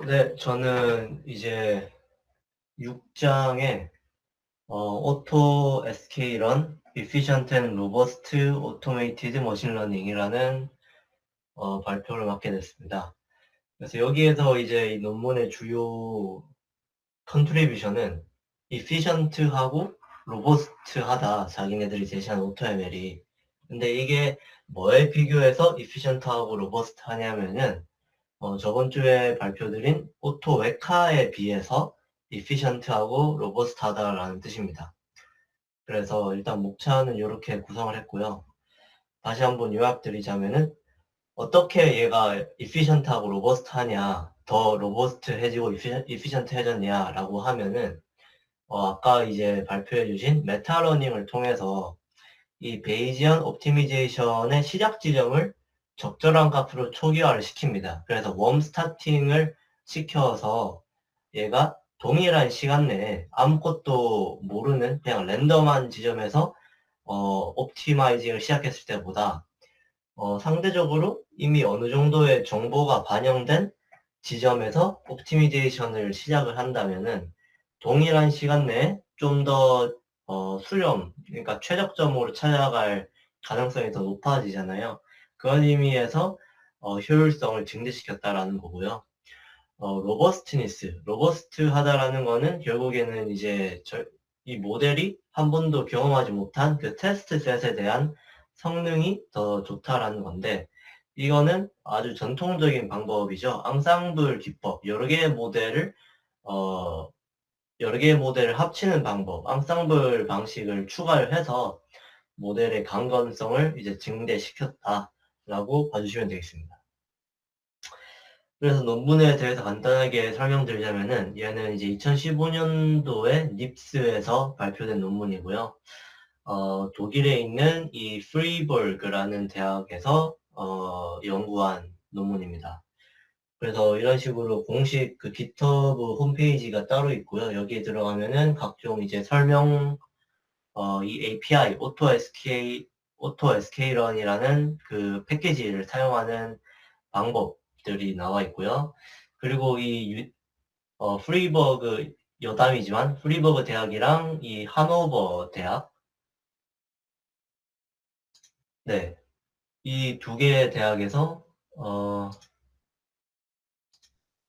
네, 저는 이제 6장에 Auto SK Run, Efficient and Robust Automated Machine Learning이라는 발표를 맡게 됐습니다. 그래서 여기에서 이제 이 논문의 주요 컨트리뷰션은 efficient하고 robust하다, 자기네들이 제시한 AutoML이. 근데 이게 뭐에 비교해서 efficient하고 robust하냐면은 저번 주에 발표드린 오토 웨카에 비해서 efficient하고 로버스트하다라는 뜻입니다. 그래서 일단 목차는 이렇게 구성을 했고요. 다시 한번 요약드리자면은 어떻게 얘가 efficient하고 로버스트하냐, 더 로버스트해지고 efficient해졌냐라고 하면은 아까 이제 발표해 주신 메타러닝을 통해서 이 베이지언 옵티미제이션의 시작 지점을 적절한 값으로 초기화를 시킵니다. 그래서 웜 스타팅을 시켜서 얘가 동일한 시간 내에 아무것도 모르는 그냥 랜덤한 지점에서 옵티마이징을 시작했을 때보다 상대적으로 이미 어느 정도의 정보가 반영된 지점에서 옵티미제이션을 시작을 한다면은 동일한 시간 내에 좀 더 수렴, 그러니까 최적점으로 찾아갈 가능성이 더 높아지잖아요. 그런 의미에서 효율성을 증대시켰다라는 거고요. 로버스트하다라는 거는 결국에는 이제 이 모델이 한 번도 경험하지 못한 그 테스트 셋에 대한 성능이 더 좋다라는 건데, 이거는 아주 전통적인 방법이죠. 앙상블 기법, 어, 여러 개의 모델을 합치는 방법, 앙상블 방식을 추가를 해서 모델의 강건성을 이제 증대시켰다라고 봐주시면 되겠습니다. 그래서 논문에 대해서 간단하게 설명드리자면은 얘는 이제 2015년도에 닙스에서 발표된 논문이고요. 독일에 있는 이 프리버그라는 대학에서 연구한 논문입니다. 그래서 이런 식으로 공식 그 GitHub 홈페이지가 따로 있고요. 여기에 들어가면은 각종 이제 설명, 이 API, 오토 SK런이라는 그 패키지를 사용하는 방법들이 나와 있고요. 그리고 프리버그 여담이지만 프리버그 대학이랑 이 하노버 대학, 네, 이 두 개의 대학에서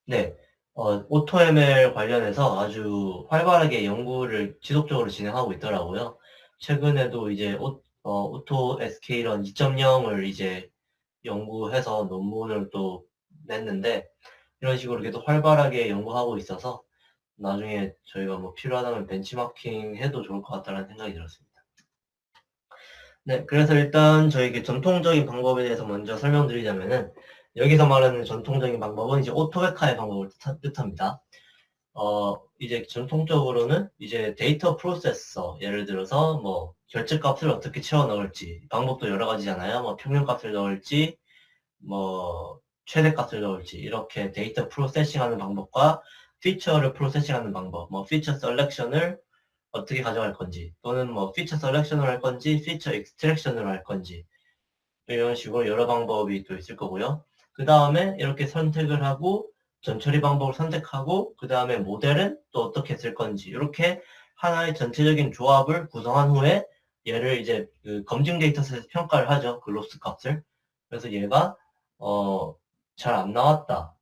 네, 오토ML 관련해서 아주 활발하게 연구를 지속적으로 진행하고 있더라고요. 최근에도 이제 오토 SK런 2.0을 이제 연구해서 논문을 또 냈는데, 이런 식으로 계속 활발하게 연구하고 있어서 나중에 저희가 뭐 필요하다면 벤치마킹 해도 좋을 것 같다는 생각이 들었습니다. 네, 그래서 일단 저에게 전통적인 방법에 대해서 먼저 설명드리자면은, 여기서 말하는 전통적인 방법은 이제 오토웨카의 방법을 뜻합니다. 이제 전통적으로는 이제 데이터 프로세서, 예를 들어서 뭐 결제값을 어떻게 채워 넣을지, 방법도 여러 가지잖아요. 뭐 평균값을 넣을지, 뭐 최대값을 넣을지, 이렇게 데이터 프로세싱 하는 방법과 피처를 프로세싱 하는 방법, 뭐 피처 셀렉션을 어떻게 가져갈 건지, 또는 뭐 피처 셀렉션을 할 건지, 피처 익스트랙션을 할 건지, 이런 식으로 여러 방법이 또 있을 거고요. 그 다음에 이렇게 선택을 하고 전처리 방법을 선택하고 그 다음에 모델은 또 어떻게 쓸 건지, 이렇게 하나의 전체적인 조합을 구성한 후에 얘를 이제 그 검증 데이터셋에서 평가를 하죠. 그 로스 값을. 그래서 얘가 잘 안 나왔다.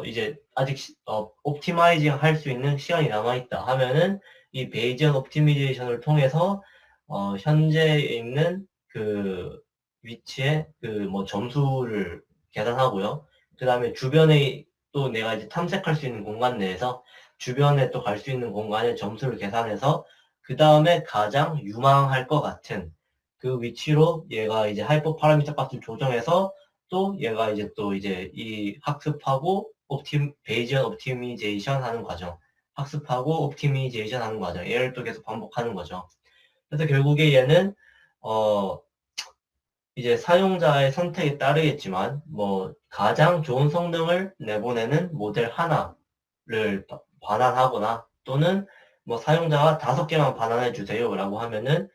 이제 아직 옵티마이징 할 수 있는 시간이 남아있다 하면은 이 베이지언 옵티미제이션을 통해서 현재 있는 그 위치에 그 뭐 점수를 계산하고요. 그 다음에 주변에 또 내가 이제 탐색할 수 있는 공간 내에서 주변에 또 갈 수 있는 공간의 점수를 계산해서 그 다음에 가장 유망할 것 같은 그 위치로 얘가 이제 하이퍼 파라미터 값을 조정해서 또 얘가 이제 또 이제 이 학습하고 베이지언 옵티미제이션 하는 과정, 학습하고 옵티미제이션 하는 과정, 얘를 또 계속 반복하는 거죠. 그래서 결국에 얘는 어 이제 사용자의 선택에 따르겠지만, 뭐, 가장 좋은 성능을 내보내는 모델 하나를 반환하거나, 또는 뭐, 사용자가 5개만 반환해 주세요. 라고 하면은,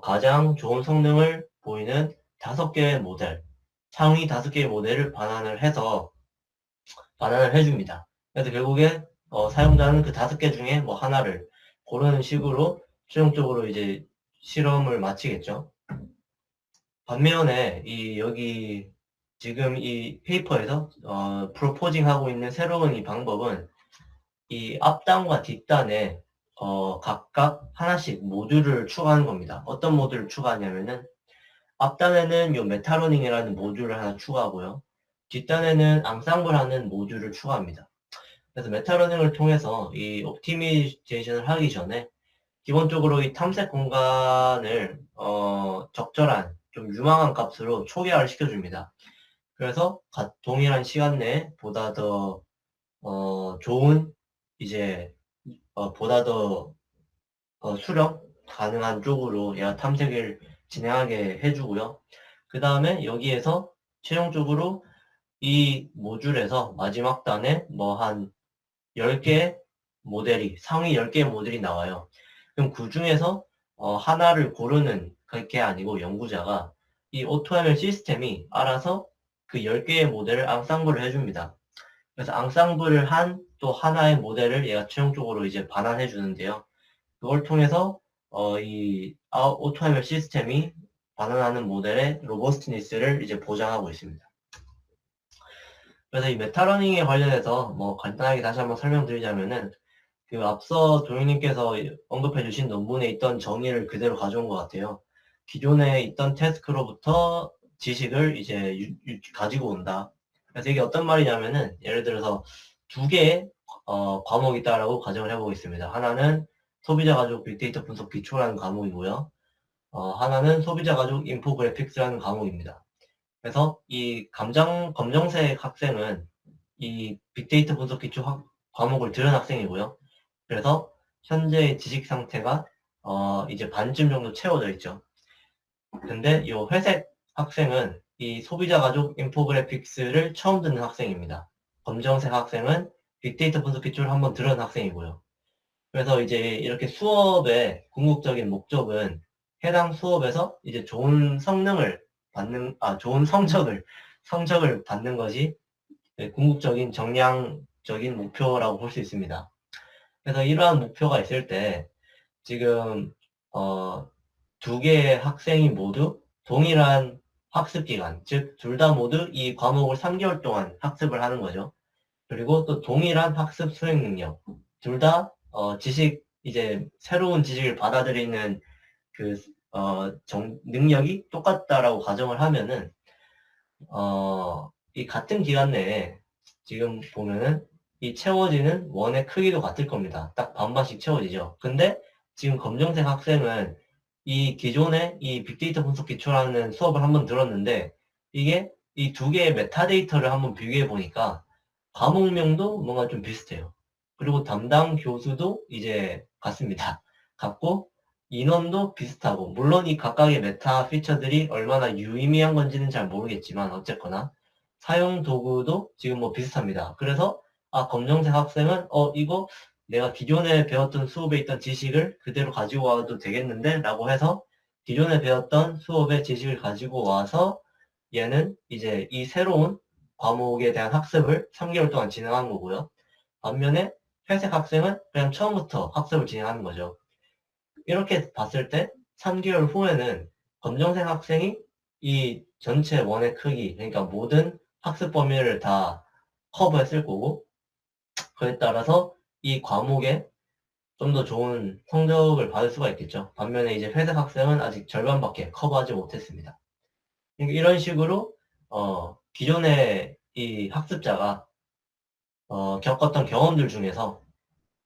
가장 좋은 성능을 보이는 5개의 모델, 상위 5개의 모델을 반환을 해줍니다. 그래서 결국에 사용자는 그 5개 중에 뭐 하나를 고르는 식으로 최종적으로 이제 실험을 마치겠죠. 반면에 여기 지금 이 페이퍼에서 프로포징 하고 있는 새로운 이 방법은 이 앞단과 뒷단에 각각 하나씩 모듈을 추가하는 겁니다. 어떤 모듈을 추가하냐면은 앞단에는 요 메타러닝이라는 모듈을 하나 추가하고요. 뒷단에는 앙상블하는 모듈을 추가합니다. 그래서 메타러닝을 통해서 이 옵티미제이션을 하기 전에 기본적으로 이 탐색 공간을 적절한 좀 유망한 값으로 초기화를 시켜줍니다. 그래서 동일한 시간 내에 보다 더 좋은 이제 보다 더 수령 가능한 쪽으로 얘가 탐색을 진행하게 해주고요. 그 다음에 여기에서 최종적으로 이 모듈에서 마지막 단에 뭐 한 10개 모델이, 상위 10개의 모델이 나와요. 그럼 그 중에서 하나를 고르는 게 아니고 연구자가 이 AutoML 시스템이 알아서 그 10개의 모델을 앙상블을 해줍니다. 그래서 앙상블을 한 또 하나의 모델을 얘가 최종적으로 이제 반환해 주는데요. 그걸 통해서 이 AutoML 시스템이 반환하는 모델의 로버스트니스를 이제 보장하고 있습니다. 그래서 이 메타러닝에 관련해서 뭐 간단하게 다시 한번 설명드리자면은 그 앞서 도영님께서 언급해 주신 논문에 있던 정의를 그대로 가져온 것 같아요. 기존에 있던 태스크로부터 지식을 이제 가지고 온다. 그래서 이게 어떤 말이냐면은 예를 들어서 2개의 과목이 있다라고 가정을 해보겠습니다. 하나는 소비자 가족 빅데이터 분석 기초라는 과목이고요. 하나는 소비자 가족 인포그래픽스라는 과목입니다. 그래서 이 검정색 학생은 이 빅데이터 분석 기초 과목을 들은 학생이고요. 그래서 현재의 지식 상태가 이제 반쯤 정도 채워져 있죠. 근데 이 회색 학생은 이 소비자 가족 인포그래픽스를 처음 듣는 학생입니다. 검정색 학생은 빅데이터 분석 기초를 한번 들은 학생이고요. 그래서 이제 이렇게 수업의 궁극적인 목적은 해당 수업에서 이제 좋은 성능을 좋은 성적을 받는 것이 궁극적인 정량적인 목표라고 볼 수 있습니다. 그래서 이러한 목표가 있을 때 지금 어, 2개의 학생이 모두 동일한 학습 기간, 즉 둘 다 모두 이 과목을 3개월 동안 학습을 하는 거죠. 그리고 또 동일한 학습 수행 능력, 둘 다 이제 새로운 지식을 받아들이는 그 능력이 똑같다라고 가정을 하면은 이 같은 기간 내에 지금 보면은 이 채워지는 원의 크기도 같을 겁니다. 딱 반반씩 채워지죠. 근데 지금 검정색 학생은 이 기존의 이 빅데이터 분석 기초라는 수업을 한번 들었는데 이게 이 2개의 메타데이터를 한번 비교해 보니까 과목명도 뭔가 좀 비슷해요. 그리고 담당 교수도 이제 같습니다. 같고 인원도 비슷하고 물론 이 각각의 메타 피처들이 얼마나 유의미한 건지는 잘 모르겠지만 어쨌거나 사용 도구도 지금 뭐 비슷합니다. 그래서 검정색 학생은 이거 내가 기존에 배웠던 수업에 있던 지식을 그대로 가지고 와도 되겠는데 라고 해서 기존에 배웠던 수업의 지식을 가지고 와서 얘는 이제 이 새로운 과목에 대한 학습을 3개월 동안 진행한 거고요. 반면에 회색 학생은 그냥 처음부터 학습을 진행하는 거죠. 이렇게 봤을 때 3개월 후에는 검정색 학생이 이 전체 원의 크기, 그러니까 모든 학습 범위를 다 커버했을 거고, 그에 따라서 이 과목에 좀 더 좋은 성적을 받을 수가 있겠죠. 반면에 이제 회색 학생은 아직 절반밖에 커버하지 못했습니다. 그러니까 이런 식으로 기존의 이 학습자가 겪었던 경험들 중에서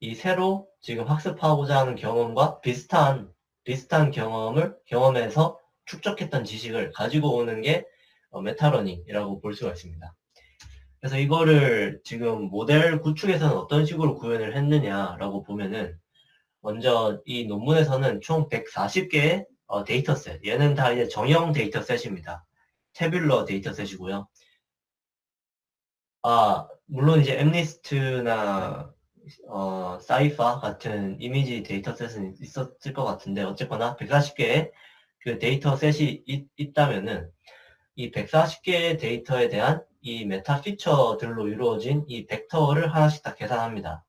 이 새로 지금 학습하고자 하는 경험과 비슷한 경험에서 축적했던 지식을 가지고 오는 게 메타러닝이라고 볼 수가 있습니다. 그래서 이거를 지금 모델 구축에서는 어떤 식으로 구현을 했느냐라고 보면은 먼저 이 논문에서는 총 140개의 데이터셋, 얘는 다 이제 정형 데이터셋입니다. 태뷸러 데이터셋이고요. 물론 이제 엠니스트나 사이파 같은 이미지 데이터셋은 있었을 것 같은데 어쨌거나 140개의 그 데이터셋이 있다면은 이 140개의 데이터에 대한 이 메타 피처들로 이루어진 이 벡터를 하나씩 다 계산합니다.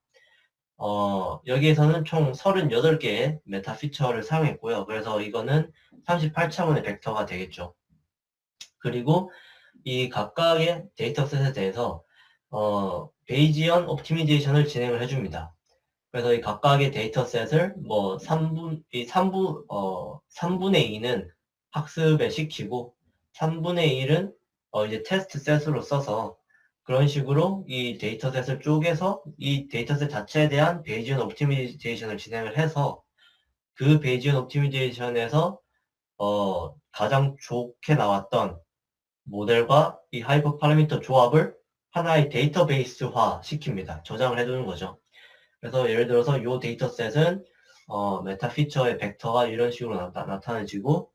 여기에서는 총 38개의 메타 피처를 사용했고요. 그래서 이거는 38차원의 벡터가 되겠죠. 그리고 이 각각의 데이터셋에 대해서 베이지언 옵티미제이션을 진행을 해줍니다. 그래서 이 각각의 데이터셋을 뭐 3분의 2는 학습에 시키고 3분의 1은 이제 테스트 셋으로 써서 그런 식으로 이 데이터셋을 쪼개서 이 데이터셋 자체에 대한 베이지언 옵티미제이션을 진행을 해서 그 베이지언 옵티미제이션에서 가장 좋게 나왔던 모델과 이 하이퍼 파라미터 조합을 하나의 데이터베이스화 시킵니다. 저장을 해두는 거죠. 그래서 예를 들어서 이 데이터셋은 메타 피처의 벡터가 이런 식으로 나타내지고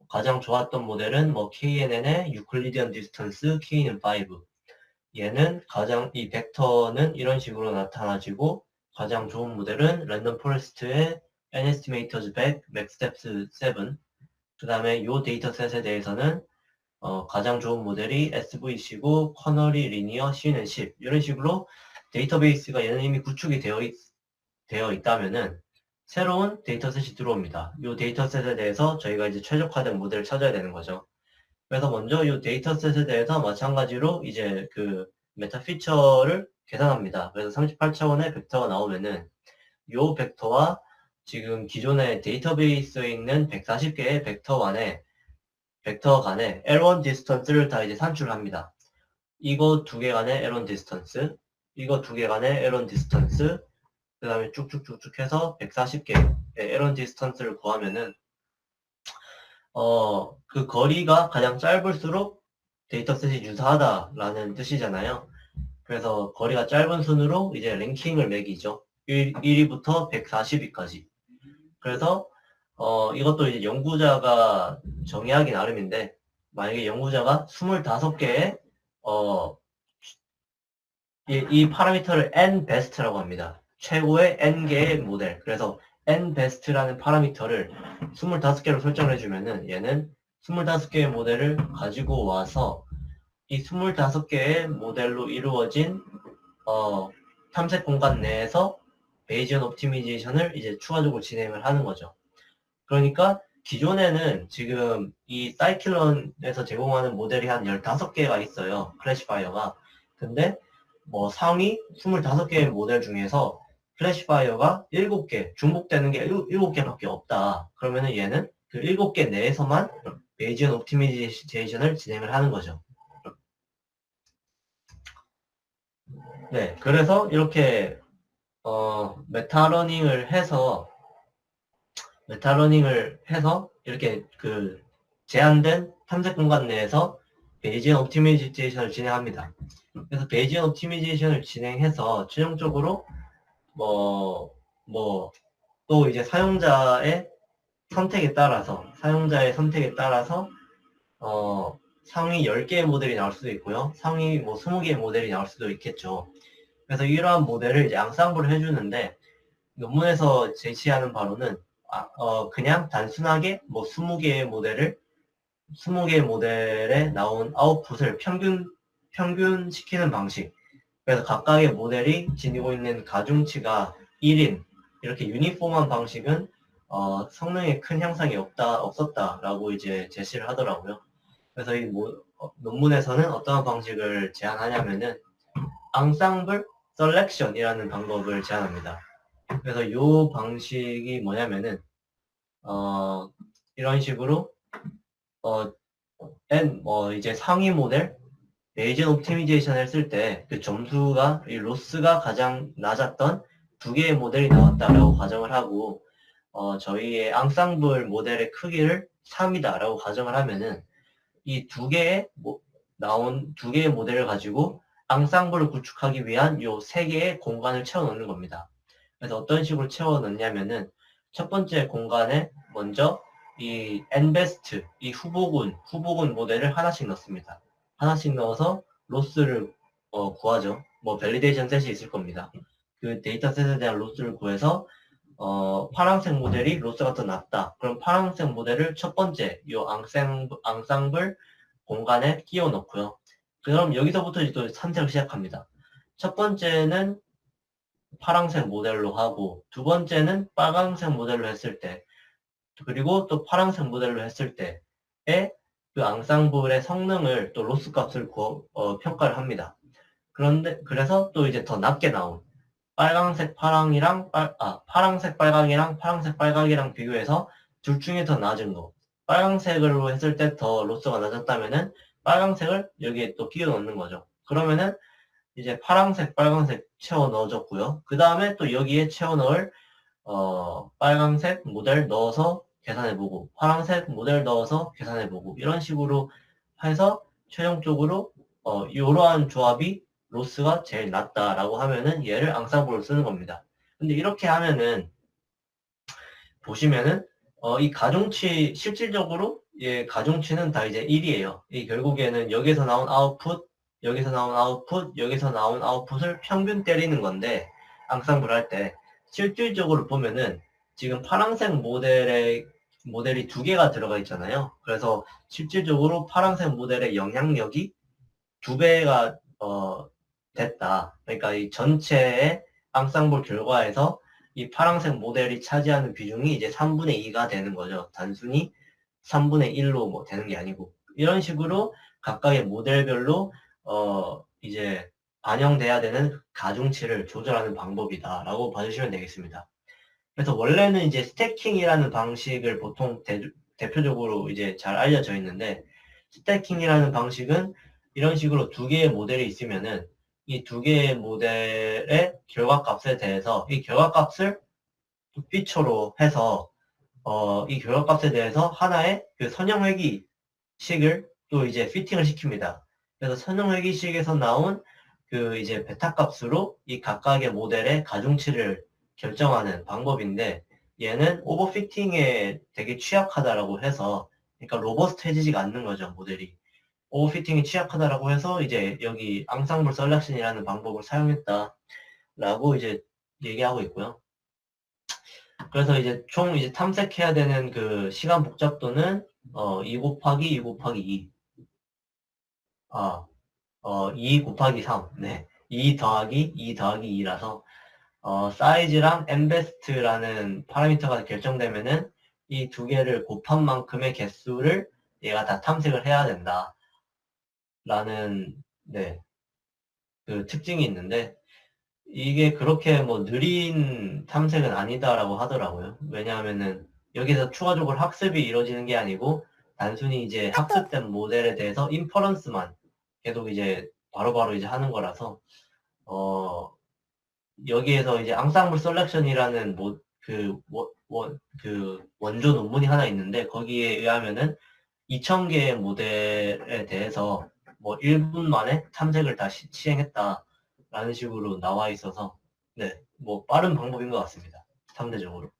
가장 좋았던 모델은 뭐 KNN의 유클리디언 디스턴스 K는5 얘는 이 벡터는 이런 식으로 나타나지고 가장 좋은 모델은 랜덤 포레스트의 Nestimators back MaxSteps 7 그 다음에 이 데이터셋에 대해서는 가장 좋은 모델이 SVC고 커널이 리니어 C는 10 이런 식으로 데이터베이스가 얘는 이미 구축이 되어 있다면은 새로운 데이터셋이 들어옵니다. 이 데이터셋에 대해서 저희가 이제 최적화된 모델을 찾아야 되는 거죠. 그래서 먼저 이 데이터셋에 대해서 마찬가지로 이제 그 메타 피처를 계산합니다. 그래서 38차원의 벡터가 나오면은 이 벡터와 지금 기존의 데이터베이스에 있는 140개의 벡터 간의 L1 디스턴스를 다 이제 산출합니다. 이거 두 개 간의 L1 디스턴스, 이거 두 개 간의 L1 디스턴스, 그 다음에 쭉쭉쭉쭉 해서 140개의 L1 디스턴스를 구하면은 그 거리가 가장 짧을수록 데이터셋이 유사하다라는 뜻이잖아요. 그래서 거리가 짧은 순으로 이제 랭킹을 매기죠. 1위부터 140위까지. 그래서 이것도 이제 연구자가 정의하기 나름인데 만약에 연구자가 25개의 이 파라미터를 Nbest라고 합니다. 최고의 N개의 모델. 그래서 Nbest라는 파라미터를 25개로 설정을 해주면은 얘는 25개의 모델을 가지고 와서 이 25개의 모델로 이루어진 탐색 공간 내에서 베이지언 옵티미제이션을 이제 추가적으로 진행을 하는 거죠. 그러니까 기존에는 지금 이 사이클론에서 제공하는 모델이 한 15개가 있어요. 클래시파이어가. 근데 뭐 상위 25개의 모델 중에서 클래시파이어가 7개, 중복되는 게 7개밖에 없다. 그러면은 얘는 그 7개 내에서만 베이지언 옵티미제이션을 진행을 하는 거죠. 네, 그래서 이렇게 메타러닝을 해서 이렇게 그 제한된 탐색 공간 내에서 베이지언 옵티미제이션을 진행합니다. 그래서 베이지언 옵티미제이션을 진행해서 최종적으로 또 이제 사용자의 선택에 따라서 상위 10개의 모델이 나올 수도 있고요. 상위 뭐 20개의 모델이 나올 수도 있겠죠. 그래서 이러한 모델을 이제 앙상블을 해주는데 논문에서 제시하는 바로는 그냥 단순하게 뭐 20개의 모델에 나온 아웃풋을 평균시키는 방식. 그래서 각각의 모델이 지니고 있는 가중치가 1인 이렇게 유니폼한 방식은 성능에 큰 향상이 없었다라고 이제 제시를 하더라고요. 그래서 이 논문에서는 어떠한 방식을 제안하냐면은 앙상블 셀렉션이라는 방법을 제안합니다. 그래서 이 방식이 뭐냐면은 이런 식으로 이제 상위 모델 베이지언 옵티미제이션 했을 때 그 점수가 이 로스가 가장 낮았던 2개의 모델이 나왔다라고 가정을 하고 저희의 앙상블 모델의 크기를 3이다라고 가정을 하면은 이 2개의 나온 2개의 모델을 가지고 앙상블을 구축하기 위한 이 3개의 공간을 채워 넣는 겁니다. 그래서 어떤 식으로 채워 넣냐면은 첫 번째 공간에 먼저 이 Nbest, 이 후보군 모델을 하나씩 넣습니다. 하나씩 넣어서 로스를 구하죠. 뭐 밸리데이션 셋이 있을 겁니다. 그 데이터셋에 대한 로스를 구해서 파란색 모델이 로스가 더 낮다. 그럼 파란색 모델을 첫 번째 이 앙상블 공간에 끼워 넣고요. 그럼 여기서부터 이제 또 선택을 시작합니다. 첫 번째는 파란색 모델로 하고, 두 번째는 빨간색 모델로 했을 때, 그리고 또 파란색 모델로 했을 때의 그 앙상블의 성능을 또 로스 값을 평가를 합니다. 그런데, 그래서 또 이제 더 낮게 나온 빨강색 파랑이랑, 파랑색 빨강이랑 파랑색 빨강이랑 비교해서 둘 중에 더 낮은 거. 빨강색으로 했을 때 더 로스가 낮았다면은 빨강색을 여기에 또 끼워 넣는 거죠. 그러면은 이제 파랑색, 빨강색 채워 넣어줬고요. 그 다음에 또 여기에 채워 넣을 빨강색 모델 넣어서 계산해보고, 파란색 모델 넣어서 계산해보고, 이런 식으로 해서 최종적으로, 이러한 조합이 로스가 제일 낮다라고 하면은 얘를 앙상블로 쓰는 겁니다. 근데 이렇게 하면은, 보시면은, 이 가중치, 실질적으로, 예, 가중치는 다 이제 1이에요. 이 결국에는 여기서 나온 아웃풋, 여기서 나온 아웃풋, 여기서 나온 아웃풋을 평균 때리는 건데, 앙상블 할 때, 실질적으로 보면은, 지금 파란색 모델이 두 개가 들어가 있잖아요. 그래서 실질적으로 파란색 모델의 영향력이 두 배가, 됐다. 그러니까 이 전체의 앙상블 결과에서 이 파란색 모델이 차지하는 비중이 이제 3분의 2가 되는 거죠. 단순히 3분의 1로 뭐 되는 게 아니고. 이런 식으로 각각의 모델별로, 이제 반영돼야 되는 가중치를 조절하는 방법이다라고 봐주시면 되겠습니다. 그래서 원래는 이제 스태킹이라는 방식을 보통 대표적으로 이제 잘 알려져 있는데, 스태킹이라는 방식은 이런 식으로 두 개의 모델이 있으면은 이 두 개의 모델의 결과값에 대해서 이 결과값을 피처로 해서 이 결과값에 대해서 하나의 그 선형회귀식을 또 이제 피팅을 시킵니다. 그래서 선형회귀식에서 나온 그 이제 베타 값으로 이 각각의 모델의 가중치를 결정하는 방법인데, 얘는 오버피팅에 되게 취약하다라고 해서, 그러니까 로버스트해지지가 않는 거죠, 모델이. 오버피팅에 취약하다라고 해서 이제 여기 앙상블 셀렉션이라는 방법을 사용했다라고 이제 얘기하고 있고요. 그래서 이제 총 이제 탐색해야 되는 그 시간 복잡도는 2 곱하기 2 곱하기 2. 2 곱하기 3. 네. 2 더하기 2 더하기 2라서 사이즈랑 엠베스트라는 파라미터가 결정되면은 이 두 개를 곱한 만큼의 개수를 얘가 다 탐색을 해야 된다. 라는, 네, 그 특징이 있는데, 이게 그렇게 뭐 느린 탐색은 아니다라고 하더라고요. 왜냐하면은 여기서 추가적으로 학습이 이루어지는 게 아니고 단순히 이제 학습된 모델에 대해서 인퍼런스만 계속 이제 바로바로 이제 하는 거라서 여기에서 이제 앙상블 셀렉션이라는 그 원조 논문이 하나 있는데 거기에 의하면은 2000개의 모델에 대해서 뭐 1분 만에 탐색을 다 시행했다라는 식으로 나와 있어서, 네, 뭐 빠른 방법인 것 같습니다. 상대적으로.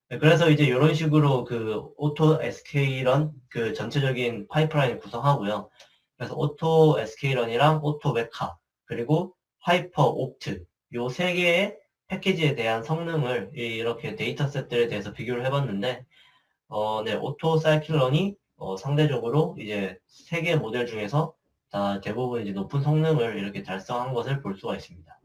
네, 그래서 이제 이런 식으로 그 오토 SK런 그 전체적인 파이프라인을 구성하고요. 그래서 오토 SK런이랑 오토 메카 그리고 하이퍼 옵트 요 세 개의 패키지에 대한 성능을 이렇게 데이터셋들에 대해서 비교를 해봤는데, 네, 오토 사이클런이 상대적으로 이제 세 개 모델 중에서 다 대부분 이제 높은 성능을 이렇게 달성한 것을 볼 수가 있습니다.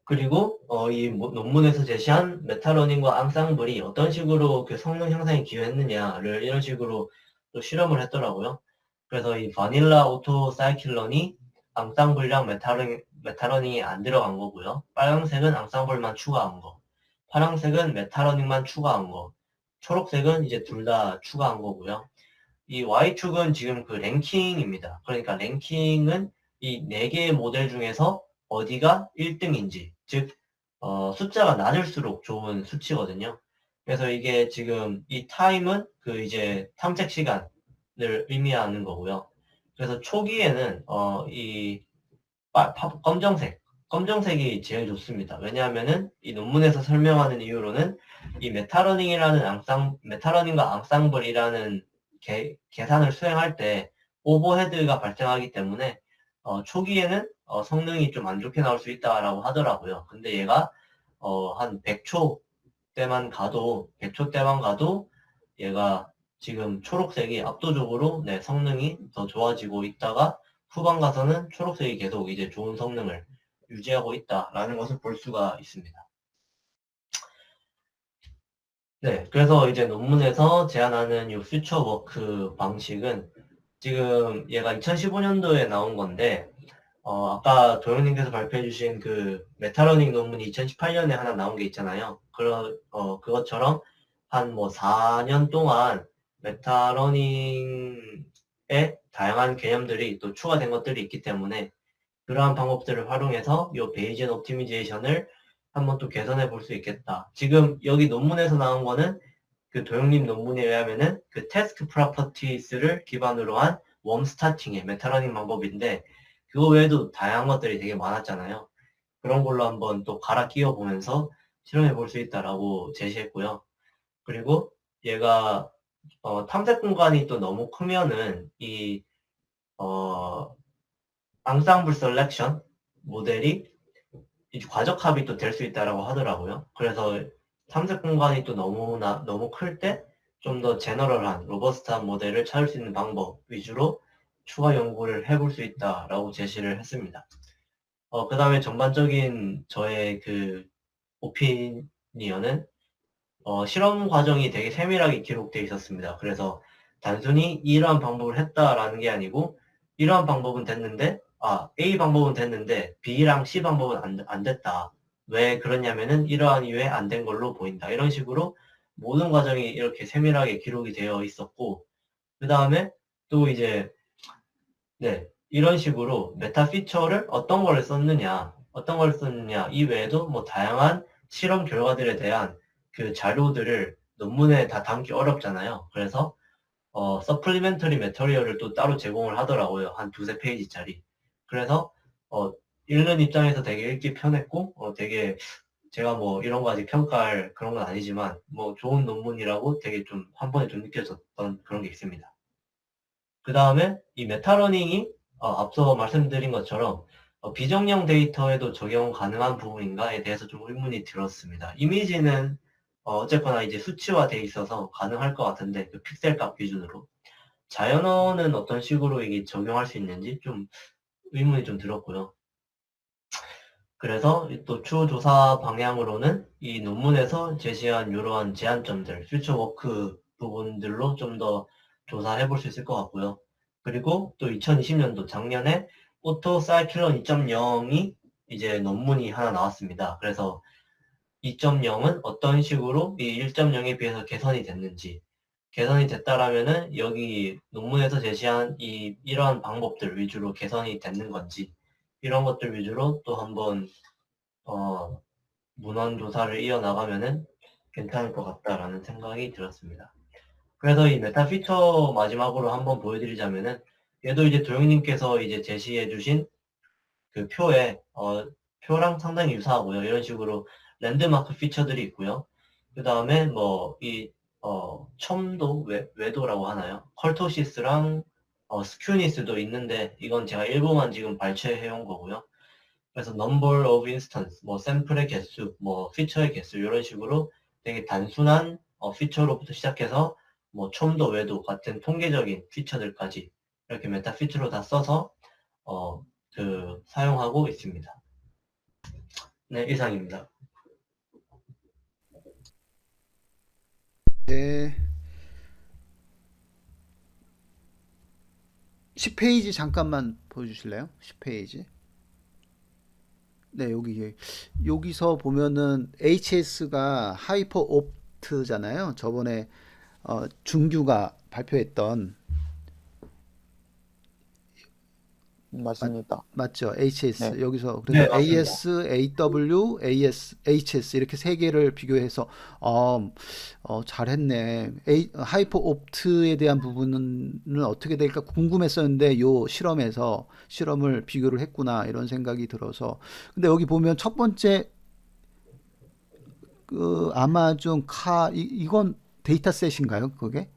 그리고 이 논문에서 제시한 메타러닝과 앙상블이 어떤 식으로 그 성능 향상에 기여했느냐를 이런 식으로 또 실험을 했더라고요. 그래서 이 바닐라 오토 사이클런이 앙상블이랑 메타러닝이 안 들어간 거고요. 빨간색은 앙상블만 추가한 거, 파란색은 메타러닝만 추가한 거, 초록색은 이제 둘 다 추가한 거고요. 이 Y축은 지금 그 랭킹입니다. 그러니까 랭킹은 이 4개의 모델 중에서 어디가 1등인지, 즉, 숫자가 낮을수록 좋은 수치거든요. 그래서 이게 지금 이 타임은 그 이제 탐색 시간을 의미하는 거고요. 그래서 초기에는, 이 검정색이 제일 좋습니다. 왜냐하면은 이 논문에서 설명하는 이유로는 이 메타러닝과 앙상블이라는 계산을 수행할 때 오버헤드가 발생하기 때문에 초기에는 성능이 좀 안 좋게 나올 수 있다라고 하더라고요. 근데 얘가 한 100초 때만 가도 얘가 지금 초록색이 압도적으로 네, 성능이 더 좋아지고 있다가 후반 가서는 초록색이 계속 이제 좋은 성능을 유지하고 있다라는 것을 볼 수가 있습니다. 네, 그래서 이제 논문에서 제안하는 이 퓨처 워크 방식은 지금 얘가 2015년도에 나온 건데, 아까 도영님께서 발표해주신 그 메타러닝 논문이 2018년에 하나 나온 게 있잖아요. 그것처럼 한 뭐 4년 동안 메타러닝에 다양한 개념들이 또 추가된 것들이 있기 때문에 그러한 방법들을 활용해서 이 베이지언 옵티미제이션을 한번 또 개선해 볼 수 있겠다. 지금 여기 논문에서 나온 거는 그 도영님 논문에 의하면은 그 태스크 프로퍼티스를 기반으로 한 웜 스타팅의 메타러닝 방법인데 그거 외에도 다양한 것들이 되게 많았잖아요. 그런 걸로 한번 또 갈아 끼워 보면서 실험해 볼 수 있다라고 제시했고요. 그리고 얘가 탐색 공간이 또 너무 크면은 이 어, 앙상블 셀렉션 모델이 이제 과적합이 또 될 수 있다라고 하더라고요. 그래서 탐색 공간이 또 너무 클 때 좀 더 제너럴한 로버스트한 모델을 찾을 수 있는 방법 위주로 추가 연구를 해볼 수 있다라고 제시를 했습니다. 그 다음에 전반적인 저의 그 오피니언은 실험 과정이 되게 세밀하게 기록되어 있었습니다. 그래서 단순히 이러한 방법을 했다라는 게 아니고 이러한 방법은 됐는데 A 방법은 됐는데 B랑 C 방법은 안 됐다. 왜 그러냐면은 이러한 이유에 안 된 걸로 보인다. 이런 식으로 모든 과정이 이렇게 세밀하게 기록이 되어 있었고 그 다음에 또 이제 네, 이런 식으로 메타 피처를 어떤 걸 썼느냐 이외에도 뭐 다양한 실험 결과들에 대한 그 자료들을 논문에 다 담기 어렵잖아요. 그래서 서플리멘터리 매터리얼을 또 따로 제공을 하더라고요. 한 두세 페이지짜리. 그래서 어, 읽는 입장에서 되게 읽기 편했고 되게 제가 뭐 이런 거 아직 평가할 그런 건 아니지만 뭐 좋은 논문이라고 되게 좀 한 번에 좀 느껴졌던 그런 게 있습니다. 그 다음에 이 메타러닝이 앞서 말씀드린 것처럼 비정형 데이터에도 적용 가능한 부분인가에 대해서 좀 의문이 들었습니다. 이미지는 어쨌거나 이제 수치화돼 있어서 가능할 것 같은데 그 픽셀 값 기준으로 자연어는 어떤 식으로 이게 적용할 수 있는지 좀 의문이 좀 들었고요. 그래서 또 추후 조사 방향으로는 이 논문에서 제시한 이러한 제한점들, 퓨처 워크 부분들로 좀 더 조사해 볼 수 있을 것 같고요. 그리고 또 2020년도 작년에 오토 사이클론 2.0이 이제 논문이 하나 나왔습니다. 그래서 2.0은 어떤 식으로 이 1.0에 비해서 개선이 됐는지, 개선이 됐다라면은 여기 논문에서 제시한 이러한 방법들 위주로 개선이 됐는 건지, 이런 것들 위주로 또 한번 어, 문헌 조사를 이어나가면은 괜찮을 것 같다라는 생각이 들었습니다. 그래서 이 메타 피처 마지막으로 한번 보여드리자면은 얘도 이제 도영님께서 이제 제시해 주신 그 표랑 상당히 유사하고요. 이런 식으로 랜드마크 피처들이 있고요. 그 다음에 뭐 첨도, 외도라고 하나요? 컬토시스랑 스큐니스도 있는데 이건 제가 일부만 지금 발췌해 온 거고요. 그래서 number of instance, 뭐 샘플의 개수, 뭐 피처의 개수 이런 식으로 되게 단순한 피처로부터 시작해서 뭐 첨도, 외도 같은 통계적인 피처들까지 이렇게 메타 피처로 다 써서 어, 사용하고 있습니다. 네, 이상입니다. 네. 10페이지 잠깐만 보여주실래요? 10페이지. 네, 여기서 보면은 HS가 하이퍼 옵트잖아요. 저번에 준규가 발표했던 맞, 맞습니다. 맞죠? HS 네, 여기서 네, 그래서 맞습니다. AS, AW, AS, HS 이렇게 세 개를 비교해서 잘했네. 하이퍼 옵트에 대한 부분은 어떻게 될까 궁금했었는데 요 실험을 비교를 했구나 이런 생각이 들어서 근데 여기 보면 첫 번째 그 아마존 이건 데이터셋인가요? 그게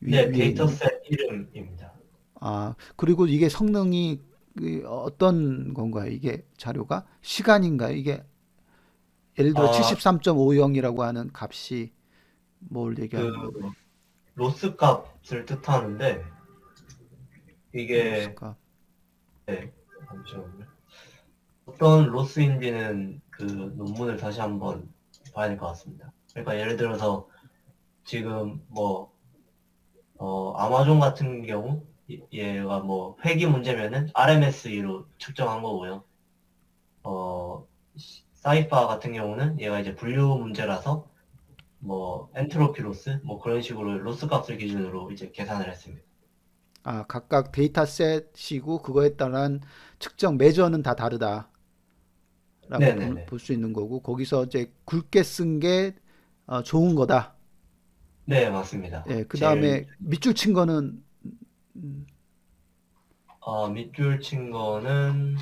네, 위에 있는 게? 데이터셋 이름입니다. 그리고 이게 성능이 어떤 건가요? 이게 자료가 시간인가요? 이게 예를 들어 어, 73.50이라고 하는 값이 뭘 그, 얘기하는 건가요? 로스 값을 뜻하는데 이게 로스값. 네, 잠시만요. 어떤 로스인지는 그 논문을 다시 한번 봐야 될 것 같습니다. 그러니까 예를 들어서 지금 뭐 아마존 같은 경우 얘가 뭐 회귀 문제면은 RMSE로 측정한 거고요. 사이파 같은 경우는 얘가 이제 분류 문제라서 뭐 엔트로피 로스 뭐 그런 식으로 로스 값을 기준으로 이제 계산을 했습니다. 아, 각각 데이터셋이고 그거에 따른 측정 매저는 다 다르다라고 네네네. 볼 수 있는 거고 거기서 이제 굵게 쓴 게 좋은 거다. 네, 맞습니다. 예, 그 제일 다음에 밑줄 친 거는 밑줄 친 거는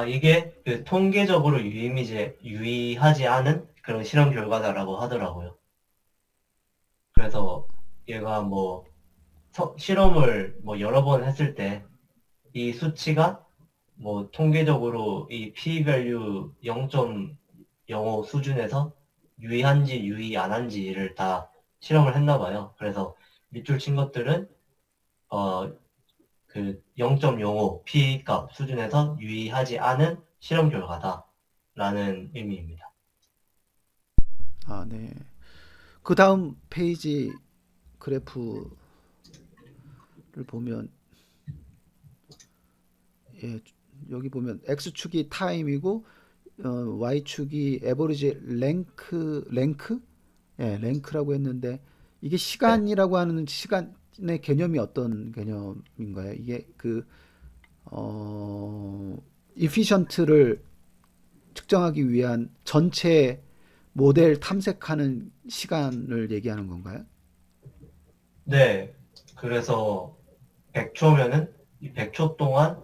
이게 그 통계적으로 유의하지 않은 그런 실험 결과다라고 하더라고요. 그래서 얘가 뭐 실험을 뭐 여러 번 했을 때 이 수치가 뭐 통계적으로 이 p-value 0.05 수준에서 유의한지 유의 안 한지를 다 실험을 했나 봐요. 그래서 밑줄 친 것들은 어, 그 0.05 p 값 수준에서 유의하지 않은 실험 결과다라는 의미입니다. 아, 네. 그 다음 페이지 그래프를 보면 예, 여기 보면 x축이 타임이고 y축이 에버리지 랭크? 예, 랭크라고 했는데 이게 네. 시간이라고 하는 시간의 개념이 어떤 개념인가요? 이게 그 어, efficient를 측정하기 위한 전체 모델 탐색하는 시간을 얘기하는 건가요? 네. 그래서 100초면은 이 100초 동안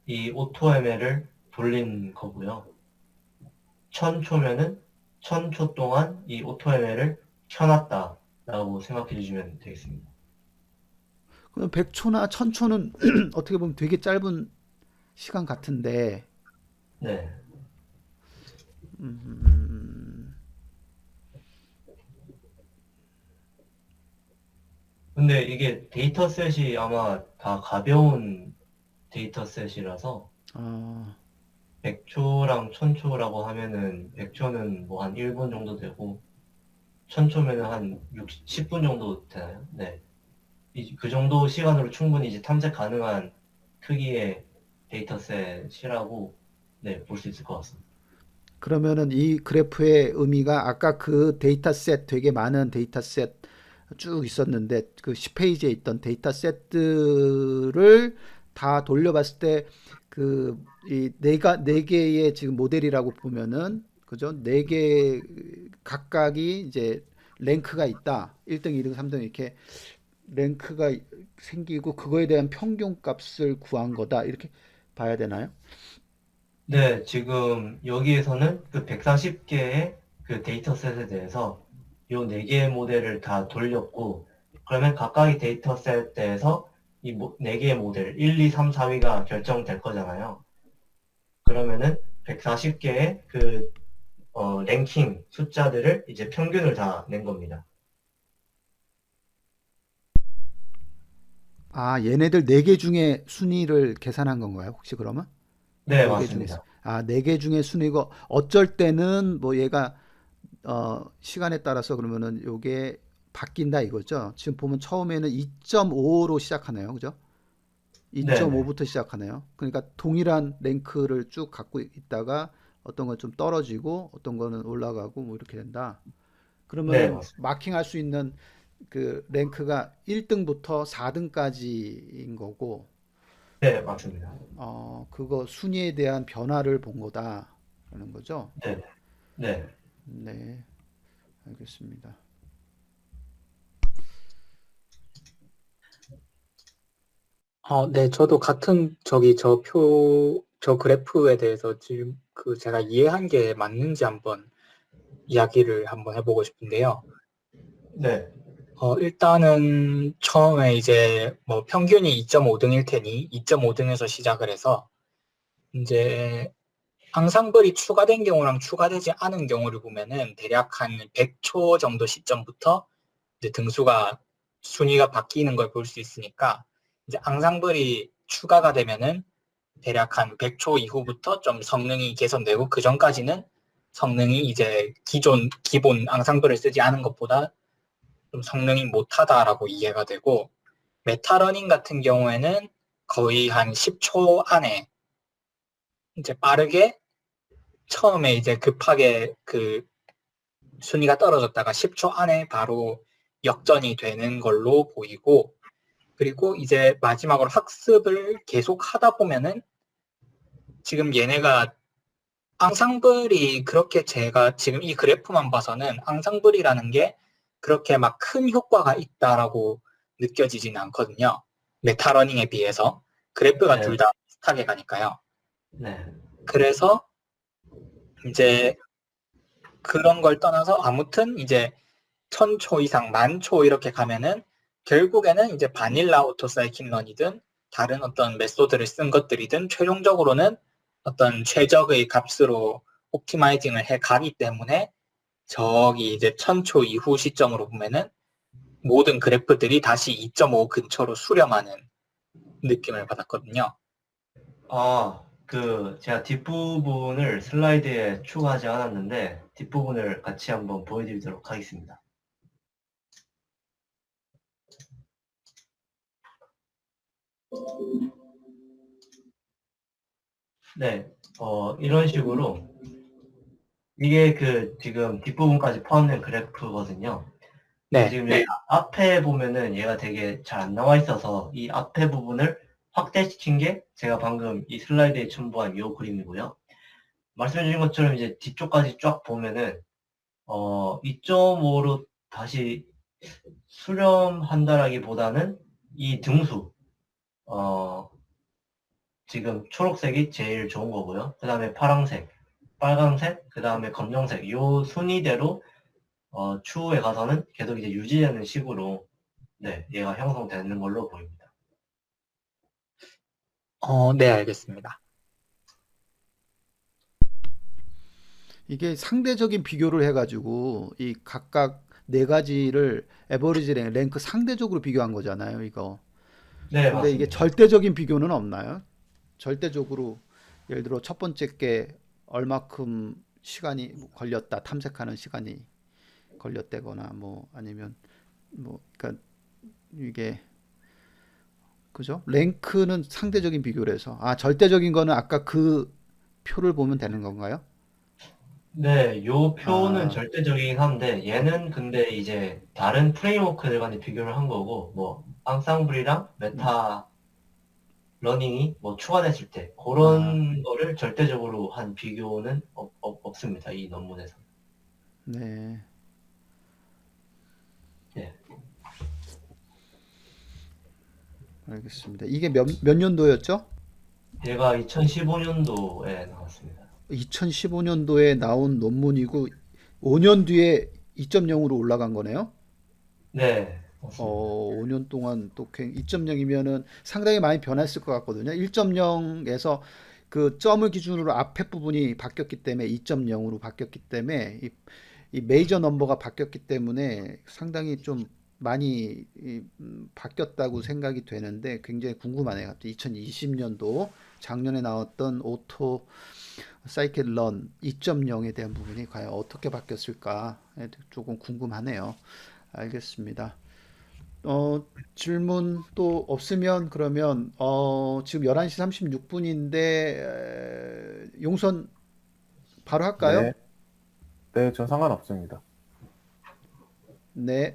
이 오토ML을 돌린 거고요. 1000초면은 1000초 동안 이 오토ML을 켜놨다라고 생각해 주시면 되겠습니다. 그럼 100초나 1000초는 어떻게 보면 되게 짧은 시간 같은데 네. 근데 이게 데이터셋이 아마 다 가벼운 데이터셋이라서 어, 100초랑 1000초라고 하면은 100초는 뭐 한 1분 정도 되고 1000초면은 한 10분 정도 되나요? 네. 그 정도 시간으로 충분히 이제 탐색 가능한 크기의 데이터셋이라고 네, 볼 수 있을 것 같습니다. 그러면은 이 그래프의 의미가 아까 그 데이터셋 되게 많은 데이터셋 쭉 있었는데 그 10페이지에 있던 데이터셋들을 다 돌려봤을 때 그 이 네 개의 지금 모델이라고 보면은 그죠? 네 개 각각이 이제 랭크가 있다. 1등, 2등, 3등 이렇게 랭크가 생기고 그거에 대한 평균 값을 구한 거다. 이렇게 봐야 되나요? 네, 지금 여기에서는 그 140개의 그 데이터셋에 대해서 요 4개의 모델을 다 돌렸고, 그러면 각각의 데이터셋에서 이 4개의 모델, 1, 2, 3, 4위가 결정될 거잖아요. 그러면은 140개의 그 랭킹 숫자들을 이제 평균을 다 낸 겁니다. 아, 얘네들 네 개 중에 순위를 계산한 건가요? 혹시 그러면? 네, 네 개 중에 맞습니다. 네 개 중에 순위고 어쩔 때는 뭐 얘가 시간에 따라서 그러면은 요게 바뀐다 이거죠. 지금 보면 처음에는 2.5로 시작하네요. 그죠? 네네. 2.5부터 시작하네요. 그러니까 동일한 랭크를 쭉 갖고 있다가 어떤 건 좀 떨어지고 어떤 거는 올라가고 뭐 이렇게 된다. 네, 그러면은 맞습니다. 마킹할 수 있는 그 랭크가 1등부터 4등까지인 거고 네, 맞습니다. 그거 순위에 대한 변화를 본 거다라는 거죠. 네, 네. 네, 알겠습니다. 네, 저도 같은 저 그래프에 대해서 지금 그 제가 이해한 게 맞는지 이야기를 한번 해보고 싶은데요. 네, 일단은 처음에 이제 뭐 평균이 2.5등일 테니 2.5등에서 시작을 해서 이제 앙상블이 추가된 경우랑 추가되지 않은 경우를 보면은 대략 한 100초 정도 시점부터 이제 등수가 순위가 바뀌는 걸 볼 수 있으니까 이제 앙상블이 추가가 되면은 대략 한 100초 이후부터 좀 성능이 개선되고 그 전까지는 성능이 이제 기본 앙상블을 쓰지 않은 것보다 좀 성능이 못하다라고 이해가 되고 메타러닝 같은 경우에는 거의 한 10초 안에 이제 빠르게 처음에 이제 급하게 그 순위가 떨어졌다가 10초 안에 바로 역전이 되는 걸로 보이고 그리고 이제 마지막으로 학습을 계속 하다 보면은 지금 얘네가 앙상블이 그렇게 제가 지금 이 그래프만 봐서는 앙상블이라는 게 그렇게 막 큰 효과가 있다라고 느껴지진 않거든요. 메타러닝에 비해서 그래프가 네, 둘 다 비슷하게 가니까요. 네. 그래서 이제 그런 걸 떠나서 아무튼 이제 1000초 이상, 10,000초 이렇게 가면은 결국에는 이제 바닐라 오토사이클런이든 다른 어떤 메소드를 쓴 것들이든 최종적으로는 어떤 최적의 값으로 옵티마이징을 해 가기 때문에 저기 이제 1000초 이후 시점으로 보면은 모든 그래프들이 다시 2.5 근처로 수렴하는 느낌을 받았거든요. 제가 뒷부분을 슬라이드에 추가하지 않았는데, 뒷부분을 같이 한번 보여드리도록 하겠습니다. 네, 이런 식으로, 이게 지금 뒷부분까지 포함된 그래프거든요. 근데 네, 지금 여기 앞에 보면은 얘가 되게 잘 안 나와 있어서 이 앞에 부분을 확대시킨 게 제가 방금 이 슬라이드에 첨부한 이 그림이고요. 말씀해 주신 것처럼 이제 뒤쪽까지 쫙 보면은 2.5로 다시 수렴한다라기보다는 이 등수 지금 초록색이 제일 좋은 거고요. 그 다음에 파란색, 빨간색, 그 다음에 검정색 요 순위대로 추후에 가서는 계속 이제 유지되는 식으로 네, 얘가 형성되는 걸로 보입니다. 네, 알겠습니다. 이게 상대적인 비교를 해가지고 이 각각 네 가지를 에버리지 랭크 상대적으로 비교한 거잖아요, 이거. 네, 근데 이게 맞습니다. 절대적인 비교는 없나요? 절대적으로 예를 들어 첫 번째 게 얼마큼 시간이 걸렸다, 탐색하는 시간이 걸렸다거나 뭐 아니면 뭐 그러니까 이게 그죠? 랭크는 상대적인 비교를 해서 절대적인 거는 아까 그 표를 보면 되는 건가요? 네, 요 표는 아, 절대적이긴 한데 얘는 근데 이제 다른 프레임워크들 간에 비교를 한 거고 뭐 앙상블이랑 음, 메타 러닝이 뭐 추가됐을 때 아, 그런 거를 절대적으로 한 비교는 없습니다. 이 논문에서. 네. 네. 알겠습니다. 이게 몇 년도였죠? 얘가 2015년도에 나왔습니다. 2015년도에 나온 논문이고 5년 뒤에 2.0으로 올라간 거네요. 네, 맞습니다. 5년 동안 또 2.0이면은 상당히 많이 변했을 것 같거든요. 1.0에서 그 점을 기준으로 앞에 부분이 바뀌었기 때문에 2.0으로 바뀌었기 때문에 이 메이저 넘버가 바뀌었기 때문에 상당히 좀 많이 바뀌었다고 생각이 되는데 굉장히 궁금하네요. 갑자기 2020년도 작년에 나왔던 오토 사이클 런 2.0에 대한 부분이 과연 어떻게 바뀌었을까 조금 궁금하네요. 알겠습니다. 질문 또 없으면 그러면 지금 11시 36분인데 용선 바로 할까요? 네, 네, 전 상관없습니다. 네.